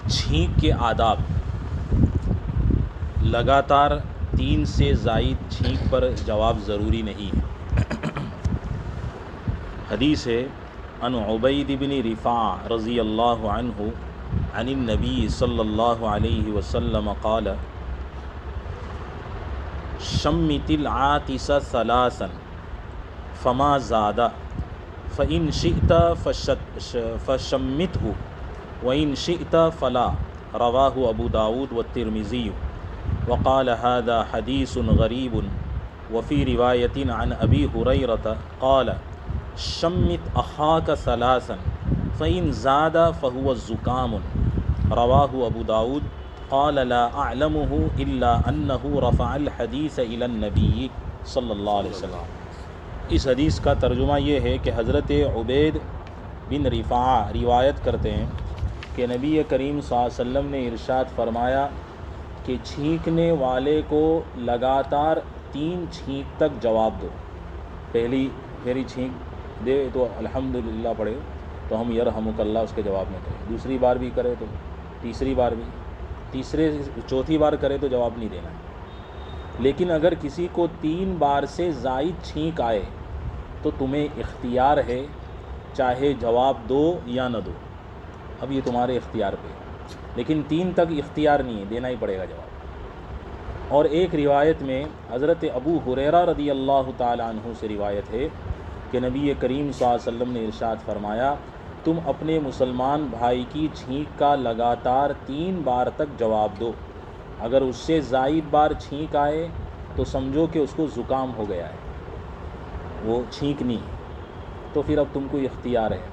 چھینک کے آداب، لگاتار 3 سے زائد چھینک پر جواب ضروری نہیں ہے۔ حدیث ہے عن عبید بن رفاعہ رضی اللہ عنہ عن النبی صلی اللہ علیہ وسلم قال شمت العاطس ثلاثا فما زاد فإن شئت فشمته وإن شئت فلا، رواہ ابو داود والترمذی وقال هذا حدیث غریب وفی روایت عن ابی ہریرہ قال شمت اخاک ثلاثا فإن زاد فهو زکام، رواہ ابو داود قال لا اعلمه الا انه رفع الحدیث الى النبی صلی اللہ علیہ وسلم۔ اس حدیث کا ترجمہ یہ ہے کہ حضرت عبید بن رفاعہ روایت کرتے ہیں کہ نبی کریم صلی اللہ علیہ وسلم نے ارشاد فرمایا کہ چھینکنے والے کو لگاتار 3 چھینک تک جواب دو۔ پہلی چھینک دے تو الحمدللہ پڑھے تو ہم یرحمک اللہ اس کے جواب میں کہیں، دوسری بار بھی کرے تو، تیسری بار بھی، چوتھی بار کرے تو جواب نہیں دینا ہے۔ لیکن اگر کسی کو 3 بار سے زائد چھینک آئے تو تمہیں اختیار ہے، چاہے جواب دو یا نہ دو، اب یہ تمہارے اختیار پہ، لیکن 3 تک اختیار نہیں ہے، دینا ہی پڑے گا جواب۔ اور ایک روایت میں حضرت ابو ہریرہ رضی اللہ تعالی عنہ سے روایت ہے کہ نبی کریم صلی اللہ علیہ وسلم نے ارشاد فرمایا تم اپنے مسلمان بھائی کی چھینک کا لگاتار 3 بار تک جواب دو، اگر اس سے زائد بار چھینک آئے تو سمجھو کہ اس کو زکام ہو گیا ہے، وہ چھینک نہیں ہے، تو پھر اب تم کو اختیار ہے۔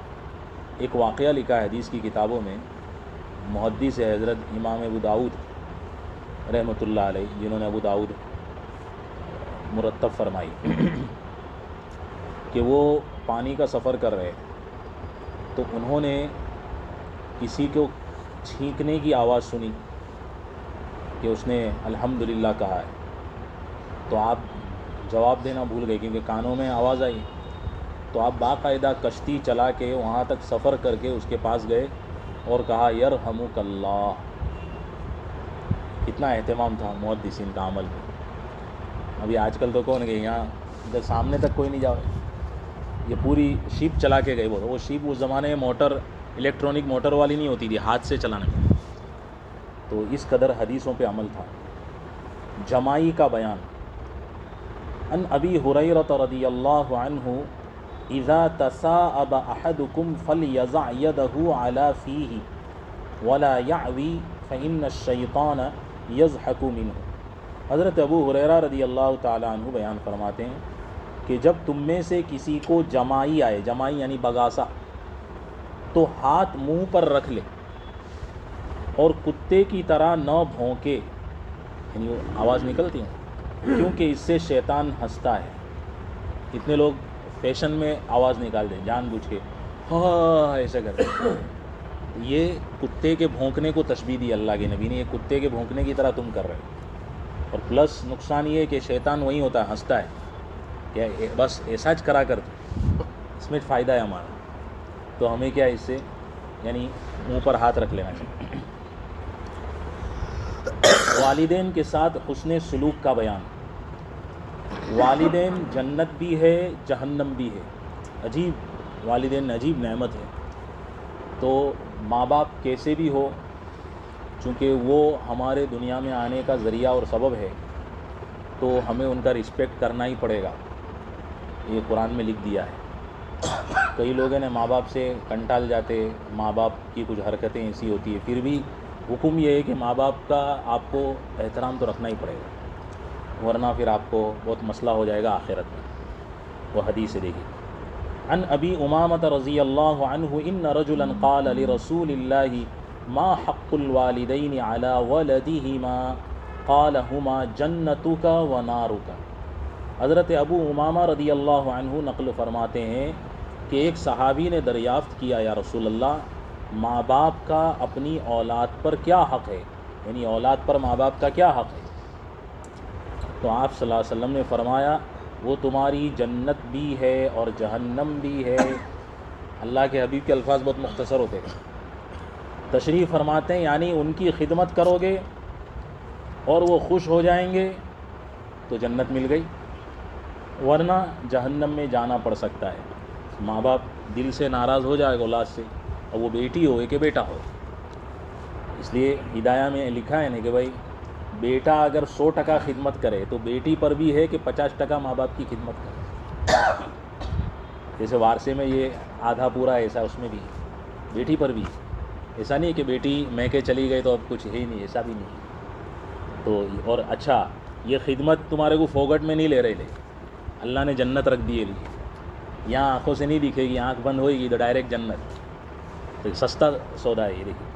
ایک واقعہ لکھا ہے حدیث کی کتابوں میں، محدث ہے حضرت امام ابو داؤد رحمۃ اللہ علیہ، جنہوں نے ابو داؤد مرتب فرمائی کہ وہ پانی کا سفر کر رہے تو انہوں نے کسی کو چھینکنے کی آواز سنی کہ اس نے الحمدللہ کہا ہے، تو آپ جواب دینا بھول گئے کیونکہ کانوں میں آواز آئی، تو آپ باقاعدہ کشتی چلا کے وہاں تک سفر کر کے اس کے پاس گئے اور کہا یرحمک اللہ۔ کتنا اہتمام تھا محدثین کا عمل پہ۔ ابھی آج کل تو کون گئے، یہاں ادھر سامنے تک کوئی نہیں جاؤ، یہ پوری شیپ چلا کے گئے، وہ شیپ اس زمانے میں الیکٹرانک موٹر والی نہیں ہوتی تھی، ہاتھ سے چلانے میں، تو اس قدر حدیثوں پہ عمل تھا۔ جمائی کا بیان، ان ابی ہریرہ رضی اللہ عنہ اذا تثاءب احدکم فلیضع یدہ علی فیہ ولا یعوی فإن الشیطان یضحک منہ۔ حضرت ابو ہریرہ رضی اللہ تعالی عنہ بیان فرماتے ہیں کہ جب تم میں سے کسی کو جمائی آئے، جمائی یعنی بگاسا، تو ہاتھ منہ پر رکھ لے اور کتے کی طرح نہ بھونکے، یعنی وہ آواز نکلتی ہے کیونکہ اس سے شیطان ہنستا ہے۔ کتنے لوگ فیشن میں آواز نکال دیں جان بوجھ کے، ہاں ایسا کرتے ہیں، یہ کتے کے بھونکنے کو تشبیہ دی اللہ کے نبی نے، یہ کتے کے بھونکنے کی طرح تم کر رہے ہو۔ اور پلس نقصان یہ ہے کہ شیطان وہی ہوتا ہے، ہنستا ہے کہ بس ایسا کرا کر، اس میں فائدہ ہے ہمارا، تو ہمیں کیا اس سے یعنی منہ پر ہاتھ رکھ لینا چاہیے۔ والدین کے ساتھ حسن سلوک کا بیان، والدین جنت بھی ہے جہنم بھی ہے، عجیب والدین عجیب نعمت ہے۔ تو ماں باپ کیسے بھی ہو، چونکہ وہ ہمارے دنیا میں آنے کا ذریعہ اور سبب ہے، تو ہمیں ان کا رسپیکٹ کرنا ہی پڑے گا، یہ قرآن میں لکھ دیا ہے۔ کئی لوگ ہیں ماں باپ سے کنٹال جاتے، ماں باپ کی کچھ حرکتیں ایسی ہوتی ہیں، پھر بھی حکم یہ ہے کہ ماں باپ کا آپ کو احترام تو رکھنا ہی پڑے گا، ورنہ پھر آپ کو بہت مسئلہ ہو جائے گا آخرت میں۔ وہ حدیث سے دیکھیے، عن ابی امامۃ رضی اللہ عنہ ان رجلا قال لرسول اللہ ما حق الوالدین علی ولدہما قال ہما جنتک و نارک۔ حضرت ابو امامہ رضی اللہ عنہ نقل فرماتے ہیں کہ ایک صحابی نے دریافت کیا، یا رسول اللہ ماں باپ کا اپنی اولاد پر کیا حق ہے، یعنی اولاد پر ماں باپ کا کیا حق ہے؟ تو آپ صلی اللہ علیہ وسلم نے فرمایا وہ تمہاری جنت بھی ہے اور جہنم بھی ہے۔ اللہ کے حبیب کے الفاظ بہت مختصر ہوتے ہیں، تشریف فرماتے ہیں یعنی ان کی خدمت کرو گے اور وہ خوش ہو جائیں گے تو جنت مل گئی، ورنہ جہنم میں جانا پڑ سکتا ہے۔ ماں باپ دل سے ناراض ہو جائے گا اولاد سے، اور وہ بیٹی ہو کہ بیٹا ہو۔ اس لیے ہدایہ میں لکھا ہے نا کہ بھائی بیٹا اگر 100% خدمت کرے تو بیٹی پر بھی ہے کہ 50% ماں باپ کی خدمت کرے۔ جیسے وارثے میں یہ آدھا پورا ایسا اس میں بھی ہے، بیٹی پر بھی ہے۔ ایسا نہیں کہ بیٹی میں کہ چلی گئی تو اب کچھ ہے ہی نہیں، ایسا بھی نہیں ہے۔ تو اور اچھا یہ خدمت تمہارے کو فوگٹ میں نہیں لے رہے، اللہ نے جنت رکھ دیے لیے، یہاں آنکھوں سے نہیں دکھے گی، آنکھ بند ہوئے گی تو ڈائریکٹ جنت۔ تو سستا سودا ہے یہ، دیکھیے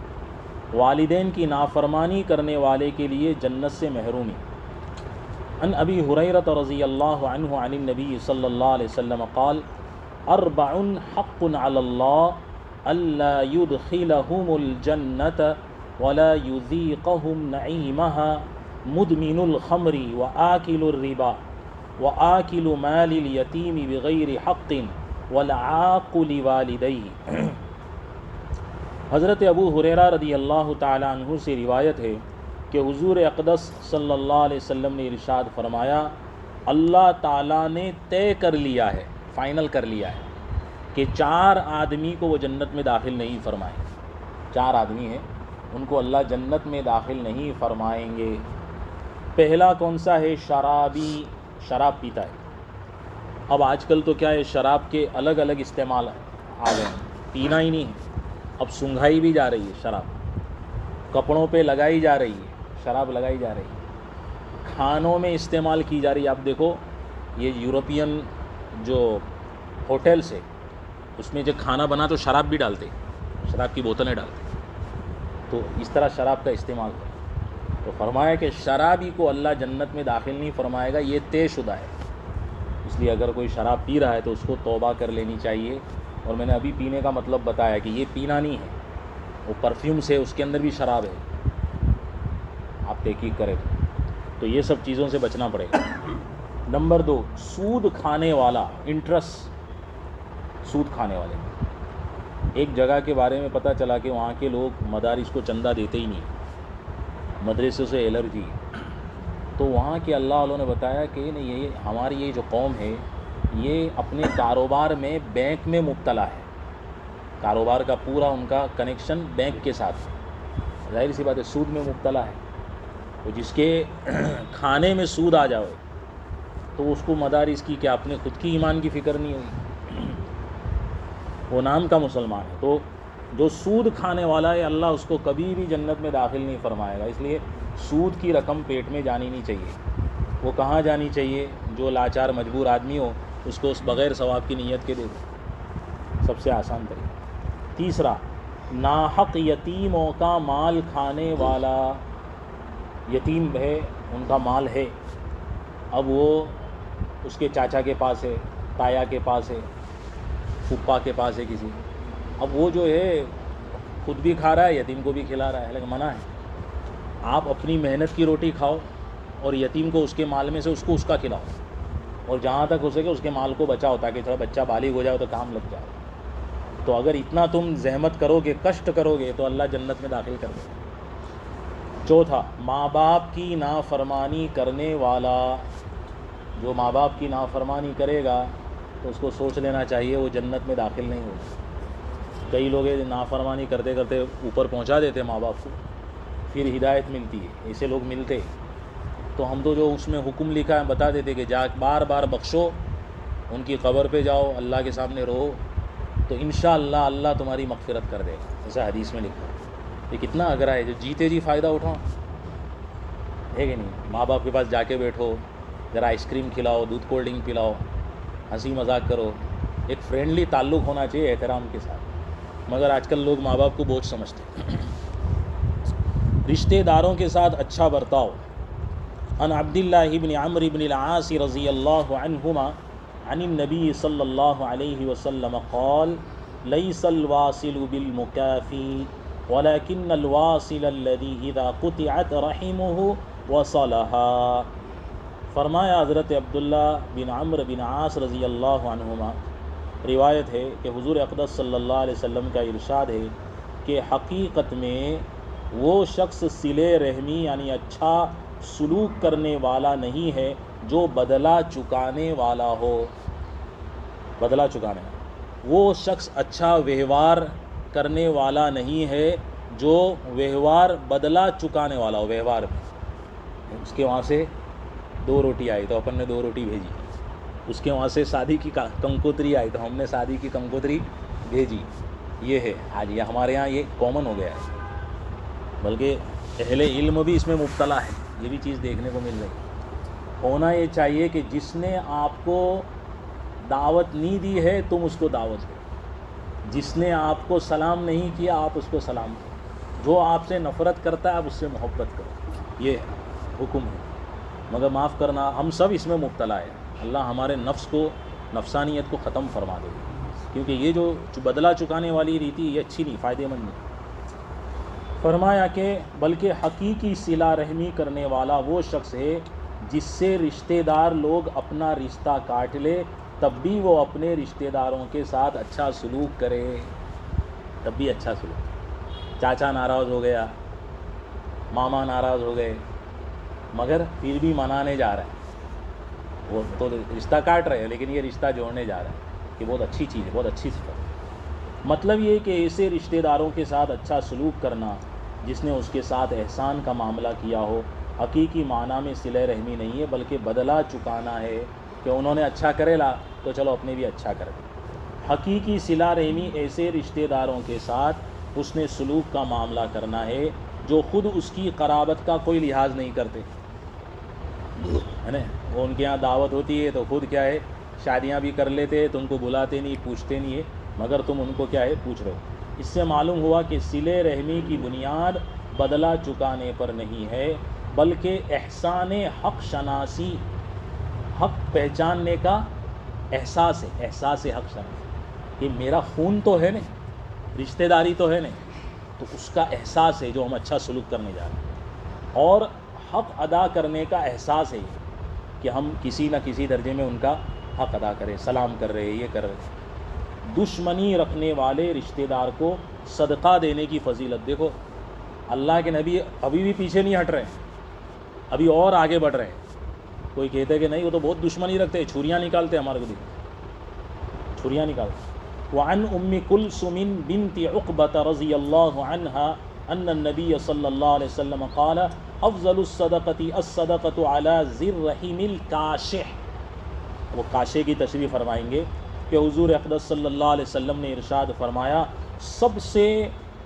والدین کی نافرمانی کرنے والے کے لیے جنت سے محرومی۔ عن ابی ہریرہ رضی اللہ عنہ عن النبی صلی اللہ علیہ وسلم قال اربع حق علی اللہ الا يدخلهم الجنة ولا يذيقهم نعيمها مدمن الخمر وآكل الربا وآكل مال اليتيم بغیر حق والعاق لوالديه۔ حضرت ابو ہریرہ رضی اللہ تعالی عنہ سے روایت ہے کہ حضور اقدس صلی اللہ علیہ وسلم نے ارشاد فرمایا، اللہ تعالیٰ نے طے کر لیا ہے، فائنل کر لیا ہے کہ 4 آدمی کو وہ جنت میں داخل نہیں فرمائیں گے۔ 4 آدمی ہیں، ان کو اللہ جنت میں داخل نہیں فرمائیں گے۔ پہلا کون سا ہے؟ شرابی، شراب پیتا ہے۔ اب آج کل تو کیا ہے، شراب کے الگ الگ استعمال آ گئے ہیں، پینا ہی نہیں ہے، اب سنگھائی بھی جا رہی ہے شراب، کپڑوں پہ لگائی جا رہی ہے شراب، لگائی جا رہی ہے، کھانوں میں استعمال کی جا رہی ہے۔ آپ دیکھو یہ یورپین جو ہوٹلس ہے اس میں جو کھانا بنا تو شراب بھی ڈالتے، شراب کی بوتلیں ڈالتے، تو اس طرح شراب کا استعمال ہے۔ تو فرمایا کہ شرابی کو اللہ جنت میں داخل نہیں فرمائے گا، یہ طے شدہ ہے۔ اس لیے اگر کوئی شراب پی رہا ہے تو اس کو توبہ کر لینی چاہیے۔ اور میں نے ابھی پینے کا مطلب بتایا کہ یہ پینا نہیں ہے، وہ پرفیومس ہے، اس کے اندر بھی شراب ہے، آپ تحقیق کریں تو یہ سب چیزوں سے بچنا پڑے گا۔ نمبر 2، سود کھانے والا، انٹرسٹ، سود کھانے والے۔ ایک جگہ کے بارے میں پتہ چلا کہ وہاں کے لوگ مدارس کو چندہ دیتے ہی نہیں، مدرسے سے الرجی۔ تو وہاں کے اللہ والوں نے بتایا کہ نہیں، یہ ہماری یہ جو قوم ہے یہ اپنے کاروبار میں بینک میں مبتلا ہے، کاروبار کا پورا ان کا کنیکشن بینک کے ساتھ، ظاہر سی بات ہے سود میں مبتلا ہے۔ تو جس کے کھانے میں سود آ جائے تو اس کو مدارس کی کیا، اپنے خود کی ایمان کی فکر نہیں ہوگی، وہ نام کا مسلمان ہے۔ تو جو سود کھانے والا ہے اللہ اس کو کبھی بھی جنت میں داخل نہیں فرمائے گا۔ اس لیے سود کی رقم پیٹ میں جانی نہیں چاہیے۔ وہ کہاں جانی چاہیے؟ جو لاچار مجبور آدمی ہو اس کو اس بغیر ثواب کی نیت کے دے دو، سب سے آسان طریقہ۔ تیسرا، ناحق یتیموں کا مال کھانے والا، یتیم ہے ان کا مال ہے، اب وہ اس کے چاچا کے پاس ہے، تایا کے پاس ہے، پھپھا کے پاس ہے کسی، اب وہ جو ہے خود بھی کھا رہا ہے یتیم کو بھی کھلا رہا ہے، لیکن منع ہے۔ آپ اپنی محنت کی روٹی کھاؤ اور یتیم کو اس کے مال میں سے اس کو اس کا کھلاؤ، اور جہاں تک ہو سکے اس کے مال کو بچاؤ تاکہ تھوڑا بچہ بالغ ہو جائے تو کام لگ جائے۔ تو اگر اتنا تم زحمت کرو گے، کشٹ کرو گے تو اللہ جنت میں داخل کر دے گا۔ چوتھا، ماں باپ کی نافرمانی کرنے والا، جو ماں باپ کی نافرمانی کرے گا تو اس کو سوچ لینا چاہیے وہ جنت میں داخل نہیں ہوگا۔ کئی لوگ نافرمانی کرتے کرتے اوپر پہنچا دیتے ماں باپ کو، پھر ہدایت ملتی ہے، ایسے لوگ ملتے۔ تو ہم تو جو اس میں حکم لکھا ہے بتا دیتے کہ جا بار بار بخشو، ان کی قبر پہ جاؤ، اللہ کے سامنے رہو، تو انشاءاللہ اللہ تمہاری مغفرت کر دے گا، ایسا حدیث میں لکھا ہے۔ یہ کتنا اگرا ہے، جو جیتے جی فائدہ اٹھاؤ، ہے کہ نہیں؟ ماں باپ کے پاس جا کے بیٹھو، ذرا آئس کریم کھلاؤ، دودھ کولڈ ڈرنک پلاؤ، ہنسی مذاق کرو، ایک فرینڈلی تعلق ہونا چاہیے احترام کے ساتھ، مگر آج کل لوگ ماں باپ کو بوجھ سمجھتے ہیں۔ رشتہ داروں کے ساتھ اچھا برتاؤ۔ عن عبداللہ بن عمرو بن العاص رضی اللہ عنہما عن النبی صلی اللہ علیہ وسلم قال لیس الواصل بالمکافی ولكن الواصل الذي اذا قطعت رحمه وصلها۔ فرمایا حضرت عبداللہ بن عمرو بن عاص رضی اللہ عنہما، روایت ہے کہ حضور اقدس صلی اللہ علیہ وسلم کا ارشاد ہے کہ حقیقت میں وہ شخص صلہ رحمی یعنی اچھا سلوک کرنے والا نہیں ہے جو بدلہ چکانے والا ہو. بدلہ چکانے وہ شخص اچھا ویوہار کرنے والا نہیں ہے جو ویوہار بدلہ چکانے والا ہو. ویوہار میں اس کے وہاں سے 2 روٹی آئی تو اپن نے 2 روٹی بھیجی, اس کے وہاں سے شادی کی کنکوتری آئی تو ہم نے شادی کی کنکوتری بھیجی. یہ ہے آج یہ ہمارے یہاں یہ کامن ہو گیا ہے, بلکہ اہل علم بھی اس میں مبتلا ہے. یہ بھی چیز دیکھنے کو مل رہی ہے. ہونا یہ چاہیے کہ جس نے آپ کو دعوت نہیں دی ہے تم اس کو دعوت دو, جس نے آپ کو سلام نہیں کیا آپ اس کو سلام کرو, جو آپ سے نفرت کرتا ہے آپ اس سے محبت کرو. یہ حکم ہے. مگر معاف کرنا ہم سب اس میں مبتلا ہے. اللہ ہمارے نفس کو نفسانیت کو ختم فرما دے, کیونکہ یہ جو بدلہ چکانے والی ریتی یہ اچھی نہیں, فائدہ مند نہیں. فرمایا کہ بلکہ حقیقی صلہ رحمی کرنے والا وہ شخص ہے جس سے رشتہ دار لوگ اپنا رشتہ کاٹ لے تب بھی وہ اپنے رشتہ داروں کے ساتھ اچھا سلوک کرے. تب بھی اچھا سلوک. چاچا ناراض ہو گیا, ماما ناراض ہو گئے, مگر پھر بھی منانے جا رہا ہے. وہ تو رشتہ کاٹ رہے ہیں لیکن یہ رشتہ جوڑنے جا رہا ہے. یہ بہت اچھی چیز ہے, بہت اچھی صفت ہے. مطلب یہ کہ ایسے رشتہ داروں کے ساتھ اچھا سلوک کرنا جس نے اس کے ساتھ احسان کا معاملہ کیا ہو حقیقی معنی میں صلہ رحمی نہیں ہے بلکہ بدلہ چکانا ہے کہ انہوں نے اچھا کرے لا تو چلو اپنے بھی اچھا کر دیں. حقیقی صلہ رحمی ایسے رشتہ داروں کے ساتھ حسن سلوک کا معاملہ کرنا ہے جو خود اس کی قرابت کا کوئی لحاظ نہیں کرتے, ہے نا. وہ ان کے یہاں دعوت ہوتی ہے تو خود کیا ہے شادیاں بھی کر لیتے, تم کو بلاتے نہیں پوچھتے نہیں ہے, مگر تم ان کو کیا ہے پوچھ رہے ہو. اس سے معلوم ہوا کہ صلہ رحمی کی بنیاد بدلہ چکانے پر نہیں ہے بلکہ احسان حق شناسی, حق پہچاننے کا احساس ہے. احساس حق شناسی کہ میرا خون تو ہے نا, رشتہ داری تو ہے نا, تو اس کا احساس ہے جو ہم اچھا سلوک کرنے جا رہے ہیں. اور حق ادا کرنے کا احساس ہے کہ ہم کسی نہ کسی درجے میں ان کا حق ادا کریں, سلام کر رہے, یہ کر رہے. دشمنی رکھنے والے رشتہ دار کو صدقہ دینے کی فضیلت دیکھو. اللہ کے نبی ابھی بھی پیچھے نہیں ہٹ رہے, ابھی اور آگے بڑھ رہے ہیں. کوئی کہتے کہ نہیں وہ تو بہت دشمنی رکھتے ہیں, چھریاں نکالتے ہمارے کو, چھریاں نکالتے. وعن ام کلثوم بنت عقبة رضی اللہ عنہا ان النبی صلی اللہ علیہ وسلم قال افضل الصدقة الصدقة على ذی الرحم الکاشح. وہ کاشے کی تشریح فرمائیں گے کہ حضور اقدس صلی اللہ علیہ وسلم نے ارشاد فرمایا سب سے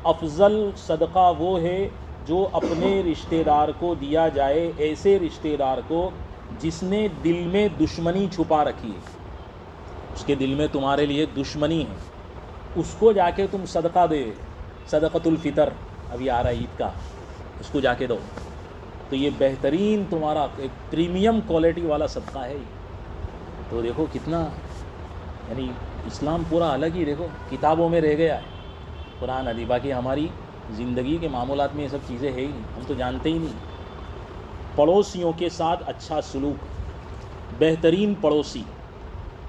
افضل صدقہ وہ ہے جو اپنے رشتہ دار کو دیا جائے, ایسے رشتہ دار کو جس نے دل میں دشمنی چھپا رکھی ہے. اس کے دل میں تمہارے لیے دشمنی ہے, اس کو جا کے تم صدقہ دے. صدقۃ الفطر ابھی آ رہا ہے عید کا, اس کو جا کے دو. تو یہ بہترین تمہارا ایک پریمیم کوالٹی والا صدقہ ہے. تو دیکھو کتنا یعنی اسلام پورا الگ ہی دیکھو کتابوں میں رہ گیا ہے, قرآن حدیث. باقی ہماری زندگی کے معاملات میں یہ سب چیزیں ہے ہی نہیں, ہم تو جانتے ہی نہیں. پڑوسیوں کے ساتھ اچھا سلوک, بہترین پڑوسی.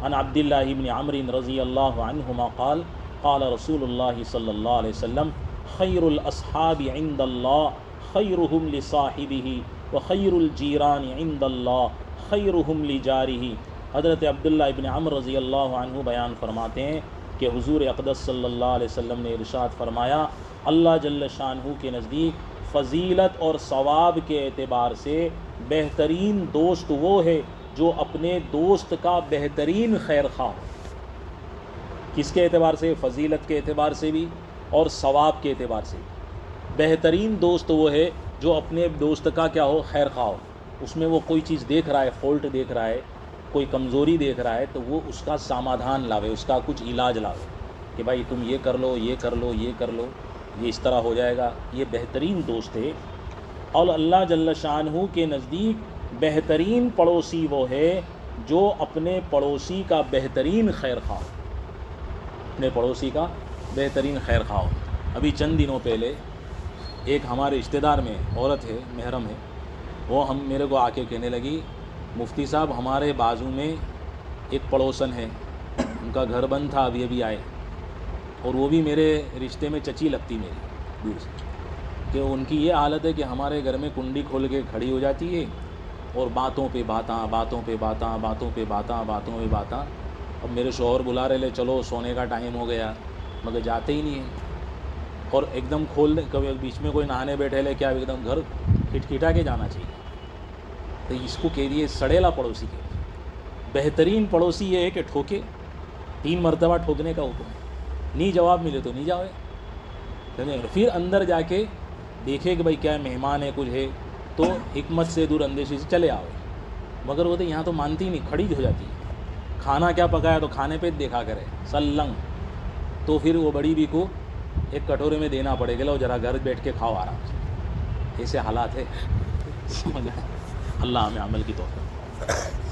عن عبداللہ ابن عمرو رضی اللہ عنہما قال قال رسول اللہ صلی اللہ علیہ وسلم خیر الاصحاب عند اللہ خیرہم لصاحبہ وخیر الجیران عند اللہ خیرہم لجارہ. حضرت عبداللہ ابن عمرو رضی اللہ عنہ بیان فرماتے ہیں کہ حضور اقدس صلی اللہ علیہ وسلم نے ارشاد فرمایا اللہ جل شانہ کے نزدیک فضیلت اور ثواب کے اعتبار سے بہترین دوست وہ ہے جو اپنے دوست کا بہترین خیر خواہ ہو. کس کے اعتبار سے؟ فضیلت کے اعتبار سے بھی اور ثواب کے اعتبار سے بھی. بہترین دوست وہ ہے جو اپنے دوست کا کیا ہو خیر خواہ ہو. اس میں وہ کوئی چیز دیکھ رہا ہے, فالٹ دیکھ رہا ہے, کوئی کمزوری دیکھ رہا ہے تو وہ اس کا سمادھان لاوے, اس کا کچھ علاج لاوے کہ بھائی تم یہ کر لو, یہ کر لو, یہ کر لو, یہ اس طرح ہو جائے گا. یہ بہترین دوست ہے. اور اللہ جل شانہ کے نزدیک بہترین پڑوسی وہ ہے جو اپنے پڑوسی کا بہترین خیر خواہ ہو, اپنے پڑوسی کا بہترین خیر خواہ ہو. ابھی چند دنوں پہلے ایک ہمارے رشتہ دار میں عورت ہے, محرم ہے, وہ میرے کو آ کے کہنے لگی مفتی صاحب ہمارے بازو میں ایک پڑوسن ہے, ان کا گھر بند تھا, ابھی آئے, اور وہ بھی میرے رشتے میں چچی لگتی میری دور سے، کہ ان کی یہ حالت ہے کہ ہمارے گھر میں کنڈی کھول کے کھڑی ہو جاتی ہے اور باتوں پہ باتاں، باتوں پہ باتاں، باتوں پہ باتاں، باتوں پہ باتاں. اب میرے شوہر بلا رہے لے چلو سونے کا ٹائم ہو گیا، مگر جاتے ہی نہیں ہیں. اور ایک دم کھول دیں، کبھی بیچ میں کوئی نہانے بیٹھے لے کیا ایک دم گھر کھٹکھٹا کے جانا چاہیے. تو اس کو کہہ دیے سڑیلا پڑوسی کے. بہترین پڑوسی یہ ہے کہ ٹھوکے، 3 مرتبہ ٹھوکنے کا حکم ہے، نہیں جواب ملے تو نہیں جاؤے. پھر اندر جا کے دیکھے کہ بھائی کیا مہمان ہے کچھ ہے تو حکمت سے دور اندیشی سے چلے آؤ. مگر وہ تو یہاں تو مانتی نہیں، کھڑی ہو جاتی ہے. کھانا کیا پکایا تو کھانے پہ دیکھا کرے سلنگ، تو پھر وہ بڑی بھی کو ایک کٹورے میں دینا پڑے گا، لو ذرا گھر بیٹھ کے کھاؤ آرام سے. ایسے حالات ہے. سمجھ اللہ ہمیں عمل کی توفیق.